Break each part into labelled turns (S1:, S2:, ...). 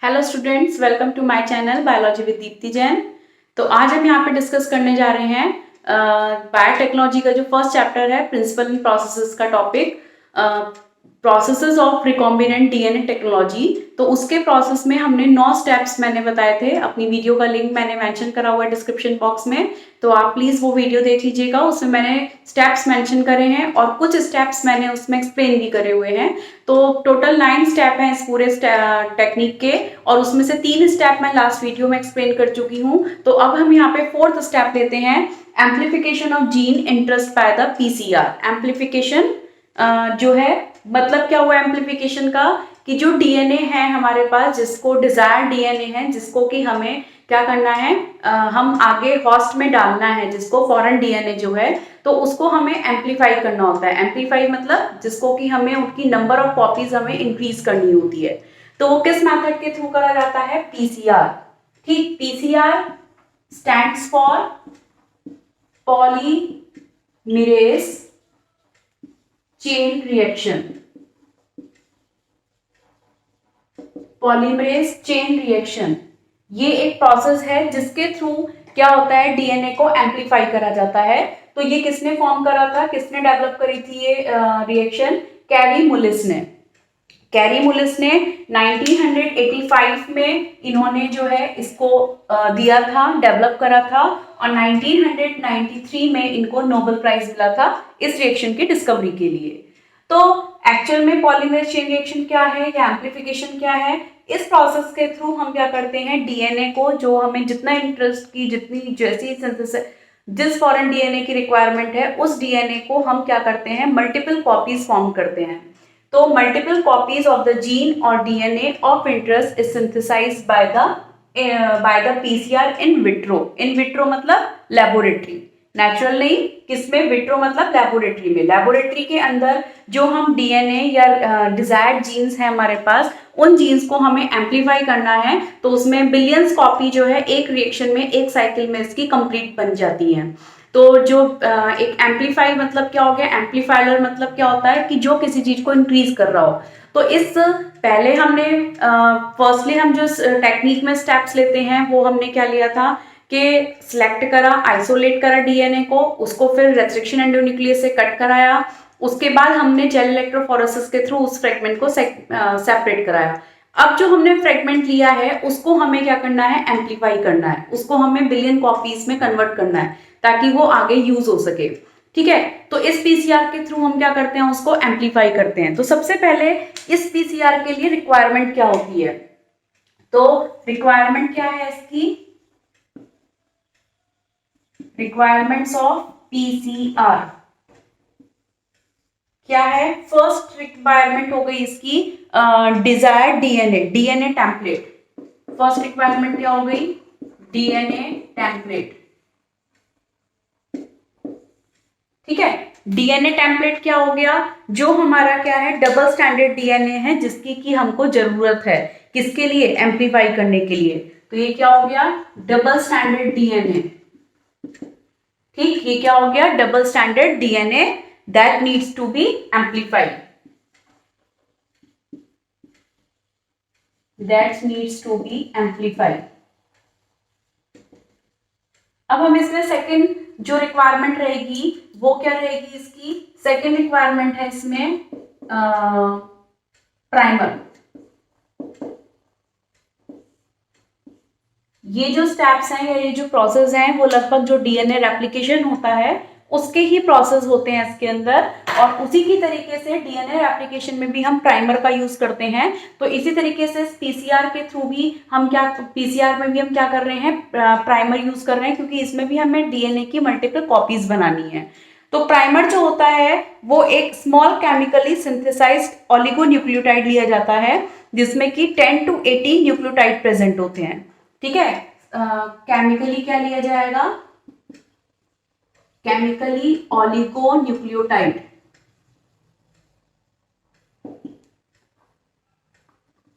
S1: Hello students, welcome to my channel biology with Deepti Jain. तो आज हम यहाँ पे डिस्कस करने जा रहे हैं बायोटेक्नोलॉजी का जो फर्स्ट चैप्टर है प्रिंसिपल एंड प्रोसेसेस का topic, processes of recombinant DNA technology. तो उसके प्रोसेस में हमने 9 स्टेप्स मैंने बताए थे। अपनी वीडियो का लिंक मैंने मेंशन करा हुआ है डिस्क्रिप्शन बॉक्स में, तो आप प्लीज वो वीडियो देख लीजिएगा। उसमें मैंने स्टेप्स मेंशन करे हैं और कुछ स्टेप्स मैंने उसमें एक्सप्लेन भी करे हुए हैं। तो टोटल 9 स्टेप हैं इस पूरे टेक्निक के, और उसमें से 3 स्टेप मैं लास्ट वीडियो में एक्सप्लेन कर चुकी हूँ। तो अब हम यहाँ पे 4th स्टेप लेते हैं, amplification of gene interest by the PCR. Amplification जो है, मतलब क्या हुआ एम्प्लीफिकेशन का, कि जो डीएनए है हमारे पास, जिसको डिजायर डीएनए है, जिसको कि हमें क्या करना है, हम आगे होस्ट में डालना है, जिसको फॉरेन डीएनए जो है, तो उसको हमें एम्पलीफाई करना होता है। एम्पलीफाई मतलब जिसको कि हमें उनकी नंबर ऑफ कॉपीज हमें इंक्रीज करनी होती है। तो वो किस मेथड के थ्रू करा जाता है? पीसीआर। ठीक, PCR stands for polymerase chain reaction. Polymerase chain reaction ये एक प्रोसेस है जिसके थ्रू क्या होता है, डीएनए को एम्पलीफाई करा जाता है। तो ये किसने फॉर्म करा था, किसने डेवलप करी थी ये रिएक्शन? कैरी मुलिस ने। कैरी मुलिस ने 1985 में इन्होंने जो है इसको दिया था, डेवलप करा था, और 1993 में इनको नोबेल प्राइज मिला था इस रिएक्शन की डिस्कवरी के लिए। तो एक्चुअल में पॉलीमरेज चेन रिएक्शन क्या है या एम्प्लीफिकेशन क्या है? इस प्रोसेस के थ्रू हम क्या करते हैं, डीएनए को, जो हमें जितना इंटरेस्ट की, जितनी जैसी सिंथेसिस, जिस फॉरेन डीएनए की रिक्वायरमेंट है, उस डीएनए को हम क्या करते हैं, मल्टीपल कॉपीज फॉर्म करते हैं। तो multiple copies of the gene और DNA of interest is synthesized by the PCR in vitro. In vitro मतलब लेबोरेटरी, नेचुरल नहीं, किसमें? विट्रो मतलब लेबोरेटरी में। लेबोरेटरी के अंदर जो हम डीएनए या डिजायर्ड जीन्स हैं हमारे पास, उन जीन्स को हमें एम्पलीफाई करना है। तो उसमें बिलियंस कॉपी जो है एक रिएक्शन में, एक साइकिल में इसकी कंप्लीट बन जाती है। तो जो एक एम्पलीफाई मतलब क्या हो गया, एम्पलीफायर मतलब क्या होता है कि जो किसी चीज को इंक्रीज कर रहा हो। तो इस पहले हमने फर्स्टली हम जो टेक्निक में स्टेप्स लेते हैं वो हमने क्या लिया था कि सिलेक्ट करा, आइसोलेट करा डीएनए को, उसको फिर रेस्ट्रिक्शन एंडोन्यूक्लियस से कट कराया। उसके बाद हमने जेल इलेक्ट्रोफोरेसिस के थ्रू उस फ्रेगमेंट को सेपरेट कराया। अब जो हमने फ्रेगमेंट लिया है उसको हमें क्या करना है, एम्पलीफाई करना है, उसको हमें बिलियन कॉपीज में कन्वर्ट करना है ताकि वो आगे यूज हो सके। ठीक है, तो इस पीसीआर के थ्रू हम क्या करते हैं, उसको एम्पलीफाई करते हैं। तो सबसे पहले इस पीसीआर के लिए रिक्वायरमेंट क्या होती है? तो रिक्वायरमेंट क्या है इसकी? रिक्वायरमेंट्स ऑफ पीसीआर क्या है? फर्स्ट रिक्वायरमेंट हो गई इसकी desired DNA, DNA template. First requirement क्या हो गई? DNA template. ठीक है, डीएनए टेम्पलेट क्या हो गया? जो हमारा क्या है, डबल स्टैंडर्ड डीएनए है, जिसकी की हमको जरूरत है, किसके लिए? एम्पलीफाई करने के लिए। तो ये क्या हो गया? Double standard DNA. ठीक, ये क्या हो गया? Double standard DNA that needs to be amplified, that needs to be amplified. अब हम इसमें सेकंड जो रिक्वायरमेंट रहेगी वो क्या रहेगी? इसकी सेकंड रिक्वायरमेंट है इसमें प्राइमर। ये जो स्टेप्स हैं या ये जो प्रोसेस हैं वो लगभग जो डीएनए रेप्लिकेशन होता है उसके ही प्रोसेस होते हैं इसके अंदर, और उसी की तरीके से डीएनए रेप्लिकेशन में भी हम प्राइमर का यूज करते हैं। तो इसी तरीके से पीसीआर के थ्रू भी हम क्या, पीसीआर में भी हम क्या कर रहे हैं, प्राइमर यूज कर रहे हैं, क्योंकि इसमें भी हमें डीएनए की मल्टीपल कॉपीज बनानी है। तो प्राइमर जो होता है वो एक स्मॉल केमिकली सिंथेसाइज्ड ऑलिगोन्यूक्लियोटाइड लिया जाता है, जिसमें कि 10 to 80 न्यूक्लियोटाइड प्रेजेंट होते हैं। ठीक है, केमिकली क्या लिया जाएगा? Chemically oligonucleotide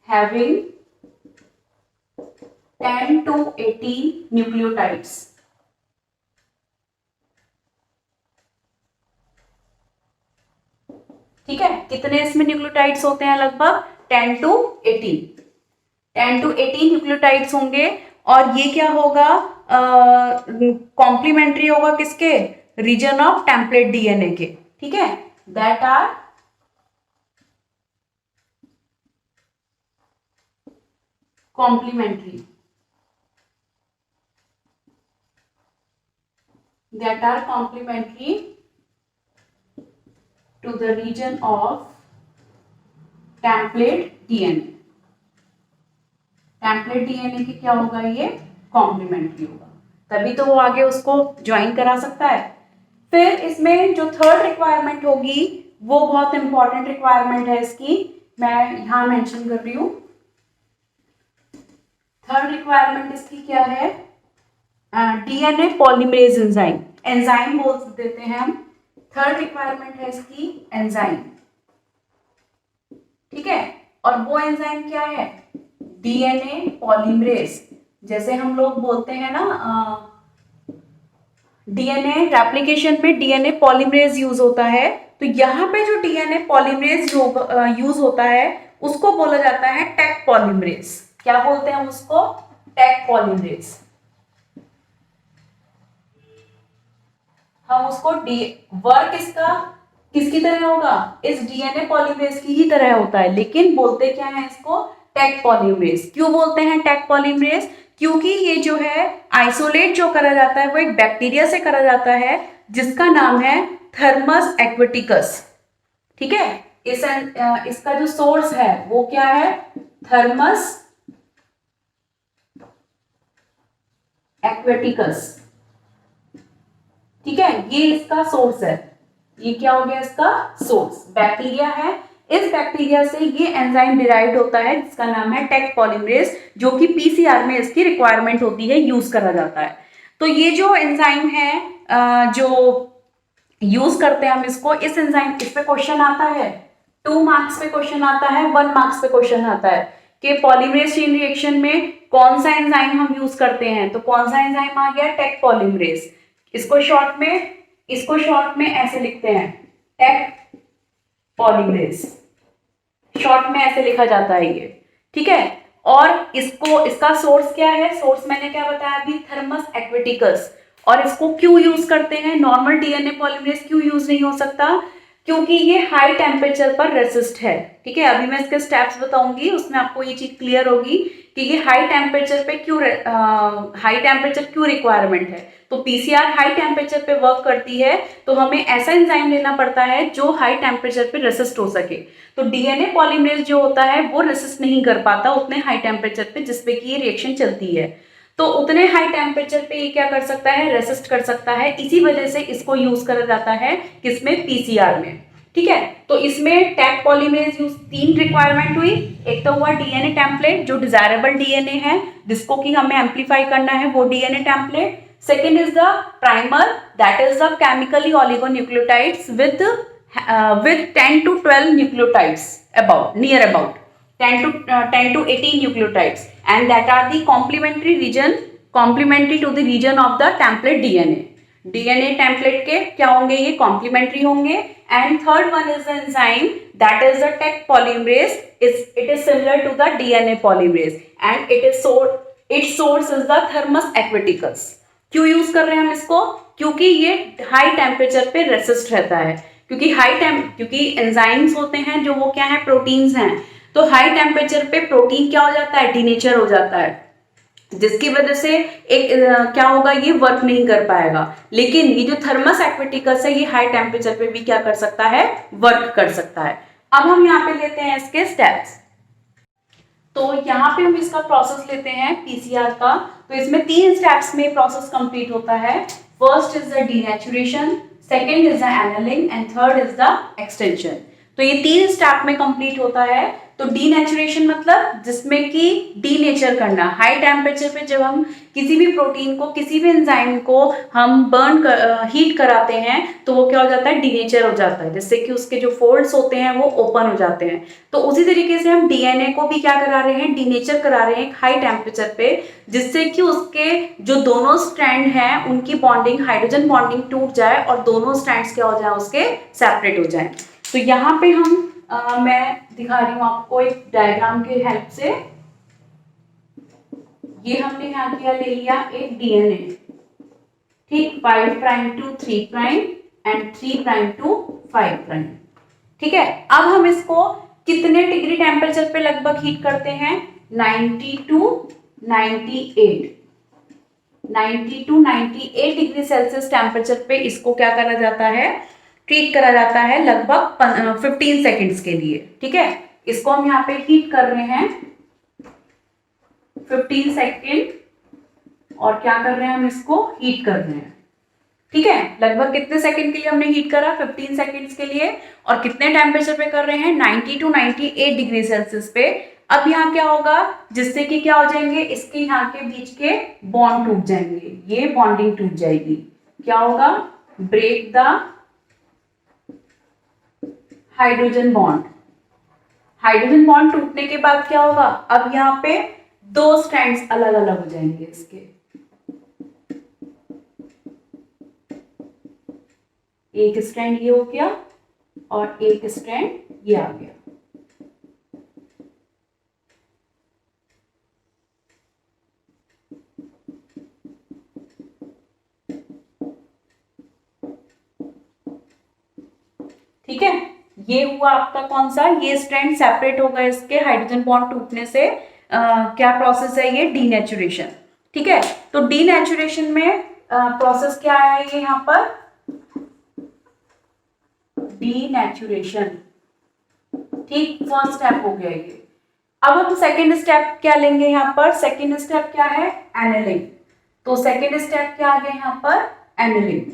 S1: having 10 to 80 nucleotides. ठीक है, कितने इसमें न्यूक्लियोटाइड्स होते हैं? लगभग 10 to 80। 10 to 18 न्यूक्लियोटाइड्स होंगे और ये क्या होगा, कॉम्प्लीमेंट्री होगा किसके, रीजन ऑफ टेम्पलेट डीएनए के, ठीक है, that are complementary, that are complementary to the region of template DNA. Template DNA के क्या होगा, ये कॉम्प्लीमेंट्री होगा, तभी तो वो आगे उसको ज्वाइन करा सकता है। फिर इसमें जो थर्ड रिक्वायरमेंट होगी वो बहुत इंपॉर्टेंट रिक्वायरमेंट है इसकी, मैं यहां मेंशन कर रही हूं। थर्ड रिक्वायरमेंट इसकी क्या है, डीएनए पॉलीमरेज एंजाइम, एंजाइम बोल देते हैं हम। थर्ड रिक्वायरमेंट है इसकी एंजाइम, ठीक है, और वो एंजाइम क्या है, डीएनए पॉलीमरेज। जैसे हम लोग बोलते हैं ना, डीएनए रेप्लिकेशन में डीएनए पॉलीमरेज यूज होता है, तो यहाँ पे जो डीएनए पॉलीमरेज यूज होता है उसको बोला जाता है टेक पॉलीमरेज। क्या बोलते हैं उसको, टेक पॉलीमरेज। हम उसको वर्क इसका किसकी तरह होगा, इस डीएनए पॉलीमरेज की ही तरह होता है, लेकिन बोलते क्या है इसको, टेक पॉलीमरेज। क्यों बोलते हैं टेक पॉलीमरेज, क्योंकि ये जो है आइसोलेट जो करा जाता है वो एक बैक्टीरिया से करा जाता है जिसका नाम है थर्मस एक्वेटिकस, ठीक है। इसका जो सोर्स है वो क्या है, थर्मस एक्वेटिकस, ठीक है, ये इसका सोर्स है। ये क्या हो गया, इसका सोर्स बैक्टीरिया है। इस बैक्टीरिया से ये एंजाइम डिराइव्ड होता है जिसका नाम है टेक पॉलीमरेज, जो कि पीसीआर में इसकी रिक्वायरमेंट होती है, यूज करा जाता है। तो ये जो एंजाइम है जो यूज करते हैं हम इसको, इस एंजाइम, इस पे क्वेश्चन आता है, 2 मार्क्स पे क्वेश्चन आता है, 1 मार्क्स पे क्वेश्चन आता है कि पॉलीमरेज चेन रिएक्शन में कौन सा एंजाइम हम यूज करते हैं, तो कौन सा एंजाइम आ गया, टेक पॉलीमरेज। इसको शॉर्ट में ऐसे लिखते हैं, टेक पॉलीमरेज, शॉर्ट में ऐसे लिखा जाता है ये, ठीक है। और इसका सोर्स क्या है, सोर्स मैंने क्या बताया अभी, थर्मस एक्वेटिकस। और इसको क्यों यूज करते हैं, नॉर्मल डीएनए पॉलीमरेज क्यों यूज नहीं हो सकता, क्योंकि ये हाई टेम्परेचर पर रेसिस्ट है, ठीक है। अभी मैं इसके स्टेप्स बताऊंगी, उसमें आपको ये चीज क्लियर होगी कि ये हाई टेम्परेचर क्यों रिक्वायरमेंट है। तो पीसीआर हाई टेम्परेचर पे वर्क करती है, तो हमें ऐसा एंजाइम लेना पड़ता है जो हाई टेम्परेचर पे रेसिस्ट हो सके। तो डीएनए पॉलीमरेज जो होता है वो रेसिस्ट नहीं कर पाता उतने हाई टेम्परेचर पे जिसपे कि ये रिएक्शन चलती है। तो उतने हाई टेम्परेचर पे ये क्या कर सकता है, रेसिस्ट कर सकता है। इसी वजह से इसको यूज करा जाता है किसमें, पीसीआर में, ठीक है। तो इसमें टेक पॉलीमरेज यूज 3 रिक्वायरमेंट हुई। एक तो हुआ डीएनए टेम्पलेट जो डिजायरेबल डीएनए है जिसको कि हमें एम्पलीफाई करना है, वो DNA template. Second is the primer, that is the chemically oligonucleotides with 10 to 12 nucleotides, near about 10 to 18 nucleotides, and that are the complementary to the region of the template DNA. DNA template के क्या होंगे, ये complementary होंगे। And third one is the enzyme, that is the Tec polymerase. It is similar to the DNA polymerase, and its source is the Thermus aquaticus. क्यों use कर रहे हैं हम इसको, क्योंकि ये हाई टेम्परेचर पे रेसिस्ट रहता है। क्योंकि एंजाइम्स होते हैं जो वो क्या है, प्रोटीन्स हैं, तो हाई टेम्परेचर पे प्रोटीन क्या हो जाता है, डीनेचर हो जाता है, जिसकी वजह से क्या होगा, ये वर्क नहीं कर पाएगा। लेकिन ये जो थर्मस एक्वेटिकस है ये हाई टेम्परेचर पे भी क्या कर सकता है, वर्क कर सकता है। अब हम यहाँ पे लेते हैं इसके स्टेप्स। तो यहाँ पे हम इसका प्रोसेस लेते हैं पीसीआर का। तो इसमें 3 स्टेप्स में प्रोसेस कंप्लीट होता है। First is the denaturation, second is the annealing and third is the extension. तो ये 3 स्टेप में कंप्लीट होता है। तो डीनेचुरेशन मतलब जिसमें कि डीनेचर करना, हाई टेम्परेचर पे जब हम किसी भी प्रोटीन को, किसी भी एंजाइम को हम हीट कराते हैं तो वो क्या हो जाता है, डीनेचर हो जाता है, जिससे कि उसके जो फोल्ड्स होते हैं वो ओपन हो जाते हैं। तो उसी तरीके से हम डीएनए को भी क्या करा रहे हैं, डीनेचर करा रहे हैं हाई टेम्परेचर पे, जिससे कि उसके जो दोनों स्ट्रैंड हैं उनकी बॉन्डिंग, हाइड्रोजन बॉन्डिंग टूट जाए और दोनों स्ट्रैंड्स क्या हो जाए, उसके सेपरेट हो जाए। तो यहाँ पे हम मैं दिखा रही हूँ आपको एक डायग्राम के हेल्प से। ये हमने यहाँ क्या ले लिया, एक डीएनए, ठीक, 5 prime to 3 prime and 3 prime to 5 prime. ठीक है, अब हम इसको कितने डिग्री टेम्परेचर पे लगभग हीट करते हैं, 90 to 98, 90 to 98 degree Celsius temperature पे इसको क्या करा जाता है, ट्रीट करा जाता है लगभग 15 सेकेंड्स के लिए। ठीक है, इसको हम यहाँ पे हीट कर रहे हैं 15 सेकेंड, और क्या कर रहे हैं, हम इसको हीट कर रहे हैं। ठीक है, लगभग कितने सेकंड के लिए हमने हीट करा, 15 सेकंड्स के लिए, और कितने टेम्परेचर पे कर रहे हैं, 90 टू 98 डिग्री सेल्सियस पे। अब यहाँ क्या होगा, जिससे कि क्या हो जाएंगे, इसके यहाँ के बीच के बॉन्ड टूट जाएंगे, ये बॉन्डिंग टूट जाएगी। क्या होगा, break the hydrogen bond. Hydrogen bond टूटने के बाद क्या होगा, अब यहाँ पे दो स्ट्रैंड्स अलग अलग हो जाएंगे इसके, एक स्ट्रैंड ये हो गया और एक स्ट्रैंड ये आ गया। ठीक है, ये हुआ आपका कौन सा, ये स्ट्रैंड सेपरेट होगा इसके हाइड्रोजन बॉन्ड टूटने से। क्या प्रोसेस है ये, डीनेचुरेशन। ठीक है, तो डीनेचुरेशन में प्रोसेस क्या आया है, ये यहाँ पर डीनेचुरेशन। ठीक, फर्स्ट स्टेप हो गया ये। अब हम सेकेंड स्टेप क्या लेंगे, यहाँ पर सेकेंड स्टेप क्या है, एनेलिंग। तो सेकेंड स्टेप क्या आ गया यहाँ पर, एनेलिंग।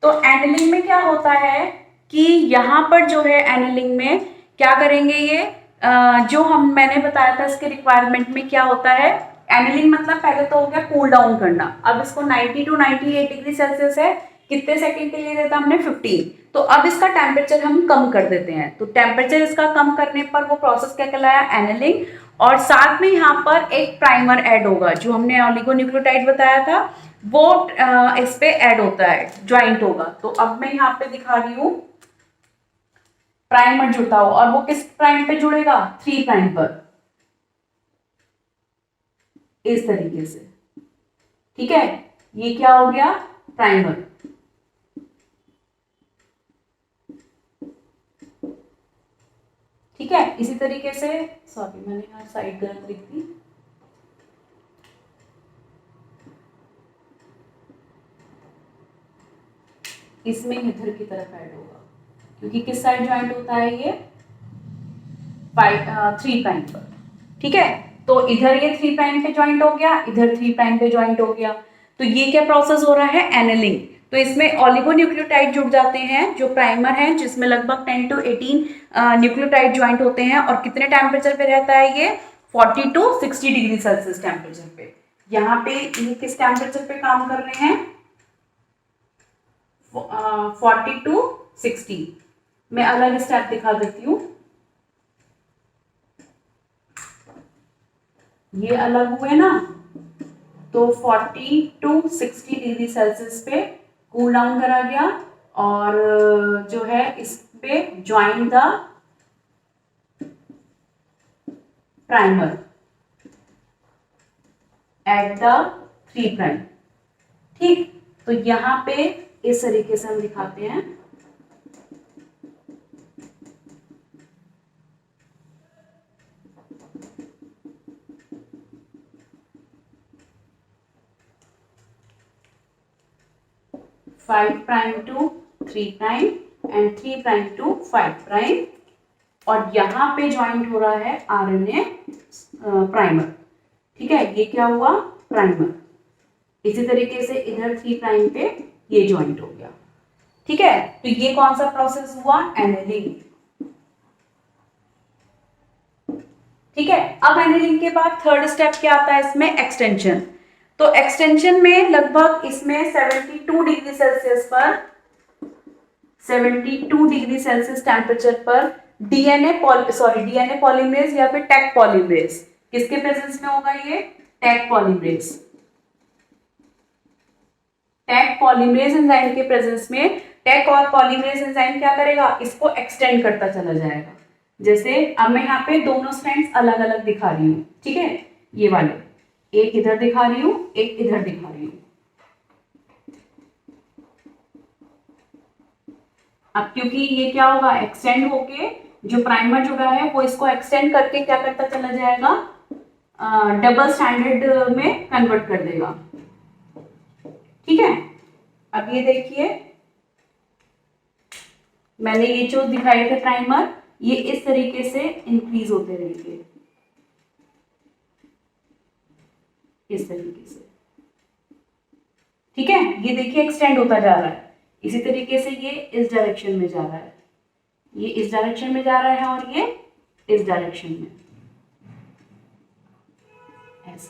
S1: तो एनेलिंग में क्या होता है कि यहाँ पर जो है एनेलिंग में क्या करेंगे, ये जो मैंने बताया था इसके रिक्वायरमेंट में क्या होता है, एनेलिंग मतलब पहले तो हो गया कूल डाउन करना। अब इसको 90 टू 98 डिग्री सेल्सियस है, कितने सेकंड के लिए देता हमने, 15। तो अब इसका टेम्परेचर हम कम कर देते हैं, तो टेम्परेचर इसका कम करने पर वो प्रोसेस क्या कहलाया, एनेलिंग। और साथ में यहाँ पर एक प्राइमर ऐड होगा, जो हमने ऑलिगोन्यूक्लियोटाइड बताया था वो इस पे ऐड होता है, ज्वाइंट होगा। तो अब मैं यहाँ पे दिखा रही हूँ प्राइमर जुड़ता हो, और वो किस प्राइम पे जुड़ेगा, 3 प्राइम पर, इस तरीके से। ठीक है, ये क्या हो गया, प्राइमर। ठीक है, इसी तरीके से, सॉरी मैंने यहाँ साइड गलत लिख दी, इसमें इधर की तरफ ऐड होगा, क्योंकि किस साइड ज्वाइंट होता है ये, 3 प्राइम पर। ठीक है, तो इधर ये 3 प्राइम पे ज्वाइंट हो गया, इधर 3 प्राइम पे ज्वाइंट हो गया। तो ये क्या प्रोसेस हो रहा है, एनेलिंग। तो इसमें ऑलिगोन्यूक्लियोटाइड जुड़ जाते हैं, जो प्राइमर है, जिसमें लगभग 10 टू 18 न्यूक्लियोटाइड ज्वाइंट होते हैं। और कितने टेम्परेचर पे रहता है ये, 40 टू 60 डिग्री सेल्सियस टेम्परेचर पे। यहाँ पे ये किस टेम्परेचर पे काम कर रहे हैं, 40 टू 60। मैं अलग स्टेप दिखा देती हूँ, ये अलग हुए ना, तो 40 टू 60 डिग्री सेल्सियस पे कूल डाउन करा गया, और जो है इस पे join the primer at the 3 prime. ठीक, तो यहां पे इस तरीके से हम दिखाते हैं। Five prime to 3 prime and 3 prime to 5 prime, और यहां पे ज्वाइंट हो रहा है आरएनए प्राइमर। ठीक है, ये क्या हुआ, प्राइमर। इसी तरीके से इधर 3 प्राइम पे ये ज्वाइंट हो गया। ठीक है, तो ये कौन सा प्रोसेस हुआ, एनेलिंग। ठीक है, अब एनेलिंग के बाद थर्ड स्टेप क्या आता है इसमें, एक्सटेंशन। तो एक्सटेंशन में लगभग इसमें 72 डिग्री सेल्सियस पर, 72 डिग्री सेल्सियस टेम्परेचर पर डीएनए पॉलीमरेज या फिर टैक पॉलीमरेज, किसके प्रेजेंस में होगा ये, Taq polymerase. Taq polymerase enzyme के प्रेजेंस में टैक और पॉलीमरेज एंजाइम क्या करेगा, इसको एक्सटेंड करता चला जाएगा। जैसे अब मैं यहाँ पे दोनों स्ट्रैंड्स अलग अलग दिखा रही हूँ, ठीक है, ये वाले एक इधर दिखा रही हूँ, एक इधर दिखा रही हूँ। अब क्योंकि ये क्या होगा, एक्सटेंड होके जो प्राइमर जुड़ा है वो इसको एक्सटेंड करके क्या करता चला जाएगा, डबल स्टैंडर्ड में कन्वर्ट कर देगा, ठीक है। अब ये देखिए मैंने ये जो दिखाए थे प्राइमर, ये इस तरीके से इंक्रीज होते रहेंगे, इस तरीके से, ठीक है। ये देखिए एक्सटेंड होता जा रहा है, इसी तरीके से ये इस डायरेक्शन में जा रहा है, ये इस डायरेक्शन में जा रहा है और ये इस डायरेक्शन में, ऐसे,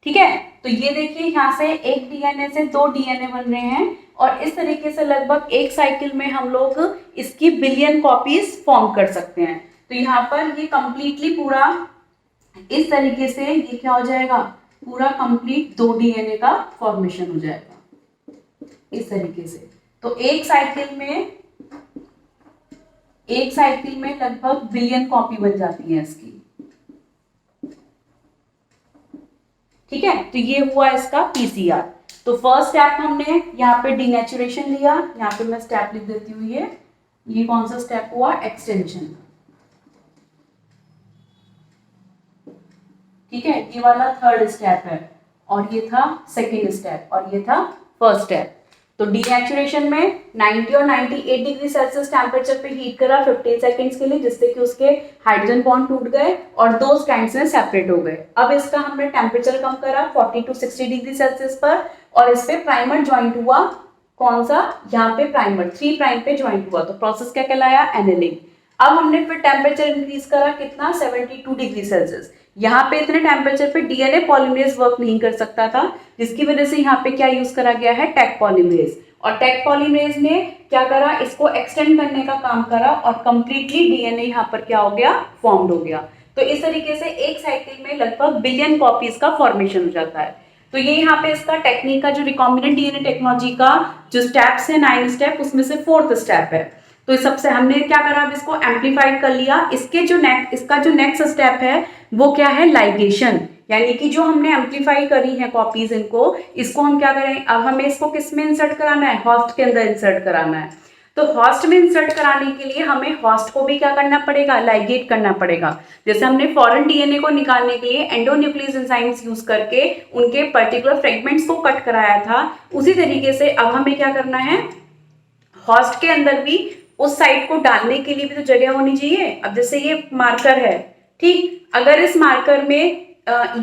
S1: ठीक है। तो ये देखिए यहाँ से एक डीएनए से दो डीएनए बन रहे हैं और इस तरीके से लगभग एक साइकिल में हम लोग इसकी बिलियन कॉपीज फॉर्म कर सकते हैं। तो यहाँ पर ये कंप्लीटली पूरा इस तरीके से ये क्या हो जाएगा, पूरा कंप्लीट दो डीएनए का फॉर्मेशन हो जाएगा इस तरीके से। तो एक साइकिल में लगभग बिलियन कॉपी बन जाती है इसकी, ठीक है। तो ये हुआ इसका पीसीआर। तो फर्स्ट स्टेप हमने यहाँ पे डीनेचुरेशन लिया, यहाँ पे मैं स्टेप लिख देती हूँ, ये कौन सा स्टेप हुआ, एक्सटेंशन, ठीक है। ये वाला थर्ड स्टेप है और ये था सेकेंड स्टेप और ये था फर्स्ट स्टेप। तो डीनेचुरेशन में 90 और 98 डिग्री सेल्सियस टेम्परेचर पे हीट करा 15 सेकंड्स के लिए, जिससे कि उसके हाइड्रोजन बॉन्ड टूट गए और दो स्ट्रैंड्स में सेपरेट हो गए। अब इसका हमने टेम्परेचर कम करा 40 to 60 डिग्री सेल्सियस पर और इस पे प्राइमर ज्वाइंट हुआ, कौन सा, यहाँ पे प्राइमर 3 प्राइम पे ज्वाइंट हुआ। तो प्रोसेस क्या कहलाया, एनेलिंग। अब हमने फिर टेम्परेचर इंक्रीज करा कितना, 72 डिग्री सेल्सियस। यहाँ पे इतने टेम्परेचर पे डीएनए पॉलीमरेज वर्क नहीं कर सकता था, जिसकी वजह से यहाँ पे क्या यूज करा गया है, टेक पॉलीमरेज। और टेक पॉलीमरेज ने क्या करा, इसको एक्सटेंड करने का काम करा और कंप्लीटली डीएनए यहाँ पर क्या हो गया, फॉर्म्ड हो गया। तो इस तरीके से एक साइकिल में लगभग बिलियन कॉपीज का फॉर्मेशन हो जाता है। तो ये यहाँ पे इसका टेक्निक का जो रिकॉम्बिनेंट डीएनए टेक्नोलॉजी का जो स्टेप्स है 9 स्टेप, उसमें से 4th स्टेप है। तो इस सबसे हमने क्या करा, अब इसको एम्पलीफाइड कर लिया। इसका जो नेक्स्ट स्टेप है वो क्या है, लाइगेशन। यानी कि जो हमने एम्पलीफाई करी है कॉपीज इसको हम क्या करें, अब हमें इसको किस में इंसर्ट कराना है, होस्ट के अंदर इंसर्ट कराना है। तो होस्ट में इंसर्ट कराने के लिए हमें होस्ट को भी क्या करना पड़ेगा, लाइगेट करना पड़ेगा। जैसे हमने फॉरेन डीएनए को निकालने के लिए एंडोन्यूक्लियस एंजाइम्स यूज करके उनके पर्टिकुलर फ्रेगमेंट्स को कट कराया था, उसी तरीके से अब हमें क्या करना है, होस्ट के अंदर भी उस साइट को डालने के लिए भी तो जगह होनी चाहिए। अब जैसे ये मार्कर है, ठीक, अगर इस मार्कर में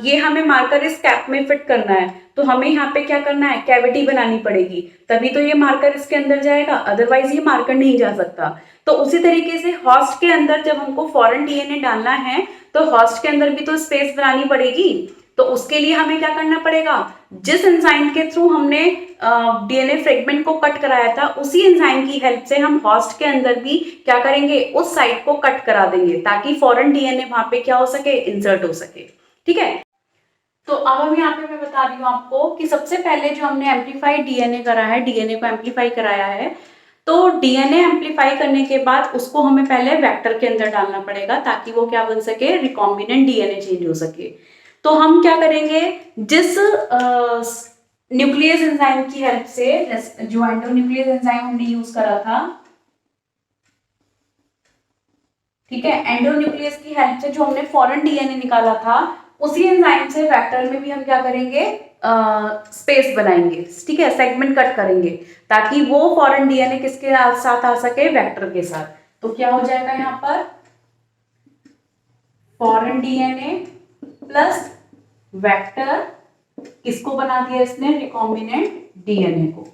S1: ये हमें मार्कर इस कैप में फिट करना है तो हमें यहाँ पे क्या करना है, कैविटी बनानी पड़ेगी, तभी तो ये मार्कर इसके अंदर जाएगा, अदरवाइज ये मार्कर नहीं जा सकता। तो उसी तरीके से होस्ट के अंदर जब हमको फॉरेन डीएनए डालना है तो होस्ट के अंदर भी तो स्पेस बनानी पड़ेगी। तो उसके लिए हमें क्या करना पड़ेगा, जिस एंजाइम के थ्रू हमने डीएनए फ्रेगमेंट को कट कराया था, उसी एंजाइम की हेल्प से हम होस्ट के अंदर भी क्या करेंगे, उस साइट को कट करा देंगे ताकि फॉरेन डीएनए वहां पे क्या हो सके, इंसर्ट हो सके, ठीक है। तो अब हम यहाँ पे मैं बता रही हूँ आपको कि सबसे पहले जो हमने एम्पलीफाइड डीएनए करा है, डीएनए को एम्पलीफाई कराया है, तो डीएनए एम्पलीफाई करने के बाद उसको हमें पहले वेक्टर के अंदर डालना पड़ेगा ताकि वो क्या बन सके, रिकॉम्बिनेंट डीएनए चेंज हो सके। तो हम क्या करेंगे, जिस न्यूक्लियस एंजाइम की हेल्प से, जो एंडोन्यूक्लियस एंजाइम हमने यूज करा था, ठीक है, एंडोन्यूक्लियस की हेल्प से जो हमने फॉरेन डीएनए निकाला था, उसी एंजाइम से वेक्टर में भी हम क्या करेंगे, स्पेस बनाएंगे, ठीक है, सेगमेंट कट करेंगे ताकि वो फॉरेन डीएनए किसके साथ आ सके, वेक्टर के साथ। तो क्या हो जाएगा यहाँ पर, फॉरेन डीएनए प्लस वेक्टर, किसको बना दिया इसने, रिकॉम्बिनेंट डीएनए को,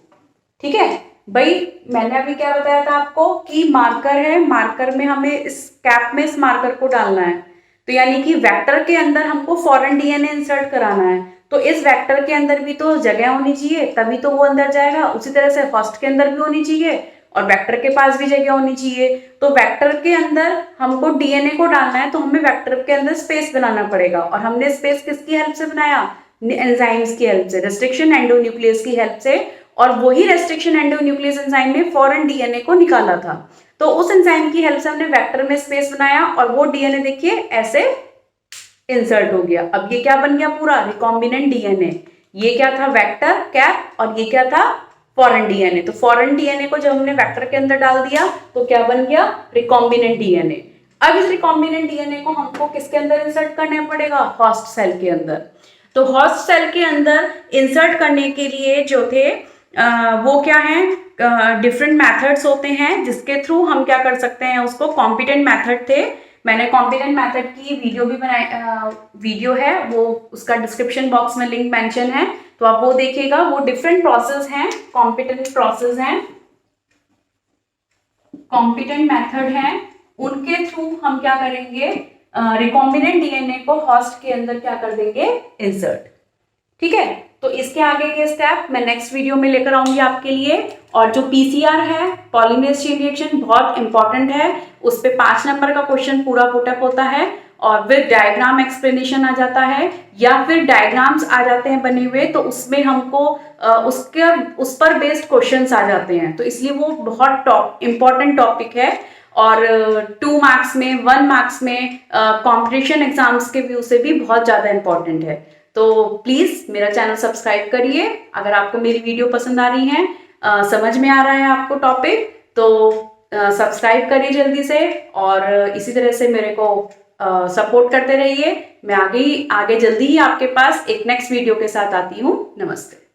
S1: ठीक है। भाई मैंने अभी क्या बताया था आपको कि मार्कर है, मार्कर में हमें इस कैप में इस मार्कर को डालना है, तो यानी कि वेक्टर के अंदर हमको फॉरेन डीएनए इंसर्ट कराना है, तो इस वेक्टर के अंदर भी तो जगह होनी चाहिए तभी तो वो अंदर जाएगा। उसी तरह से होस्ट के अंदर भी होनी चाहिए और वेक्टर के पास भी जगह होनी चाहिए। तो वेक्टर के अंदर हमको डीएनए को डालना है तो हमें वेक्टर के अंदर स्पेस बनाना पड़ेगा, और हमने स्पेस किसकी हेल्प से बनाया, एंजाइम्स की हेल्प से, रेस्ट्रिक्शन एंडोन्यूक्लियस की हेल्प से। और वही रेस्ट्रिक्शन एंडोन्यूक्लियस एंजाइम ने फॉरेन डीएनए को निकाला था। तो उस एंजाइम की हेल्प से हमने वेक्टर में स्पेस बनाया और वो डीएनए देखिए ऐसे इंसर्ट हो गया। अब ये क्या बन गया, पूरा रिकॉम्बिनेंट डीएनए। ये क्या था, वेक्टर कैप, और ये क्या था, फॉरेन डीएनए। तो फॉरेन डीएनए को जब हमने वेक्टर के अंदर डाल दिया तो क्या बन गया, रिकॉम्बिनेंट डीएनए। अब इस रिकॉम्बिनेंट डीएनए को हमको किसके अंदर इंसर्ट करना पड़ेगा, होस्ट सेल के अंदर। तो होस्ट सेल के अंदर इंसर्ट करने के लिए जो थे वो क्या है, डिफरेंट मेथड्स होते हैं जिसके थ्रू हम क्या कर सकते हैं उसको, कॉम्पिटेंट मेथड थे। मैंने कॉम्पिटेंट मेथड की वीडियो भी बनाई, वीडियो है वो, उसका डिस्क्रिप्शन बॉक्स में लिंक मेंशन है, तो आप वो देखिएगा। वो डिफरेंट प्रोसेस हैं, कॉम्पिटेंट प्रोसेस हैं, कॉम्पिटेंट मेथड हैं, उनके थ्रू हम क्या करेंगे, रिकॉम्बिनेंट डीएनए को होस्ट के अंदर क्या कर देंगे, इंसर्ट। ठीक है, तो इसके आगे के स्टेप मैं नेक्स्ट वीडियो में लेकर आऊंगी आपके लिए। और जो पीसीआर है, पॉलीमरेज चेन रिएक्शन, बहुत इंपॉर्टेंट है, उस पे 5 नंबर का क्वेश्चन पूरा पुटअप होता है और फिर डायग्राम एक्सप्लेनेशन आ जाता है या फिर डायग्राम्स आ जाते हैं बने हुए, तो उसमें हमको उस पर बेस्ड क्वेश्चंस आ जाते हैं। तो इसलिए वो बहुत इंपॉर्टेंट टॉपिक है और 2 मार्क्स में, 1 मार्क्स में, कॉम्पिटिशन एग्जाम्स के व्यू से भी बहुत ज्यादा इंपॉर्टेंट है। तो प्लीज मेरा चैनल सब्सक्राइब करिए। अगर आपको मेरी वीडियो पसंद आ रही है, समझ में आ रहा है आपको टॉपिक, तो सब्सक्राइब करिए जल्दी से और इसी तरह से मेरे को सपोर्ट करते रहिए। मैं आगे जल्दी ही आपके पास एक नेक्स्ट वीडियो के साथ आती हूँ। नमस्ते।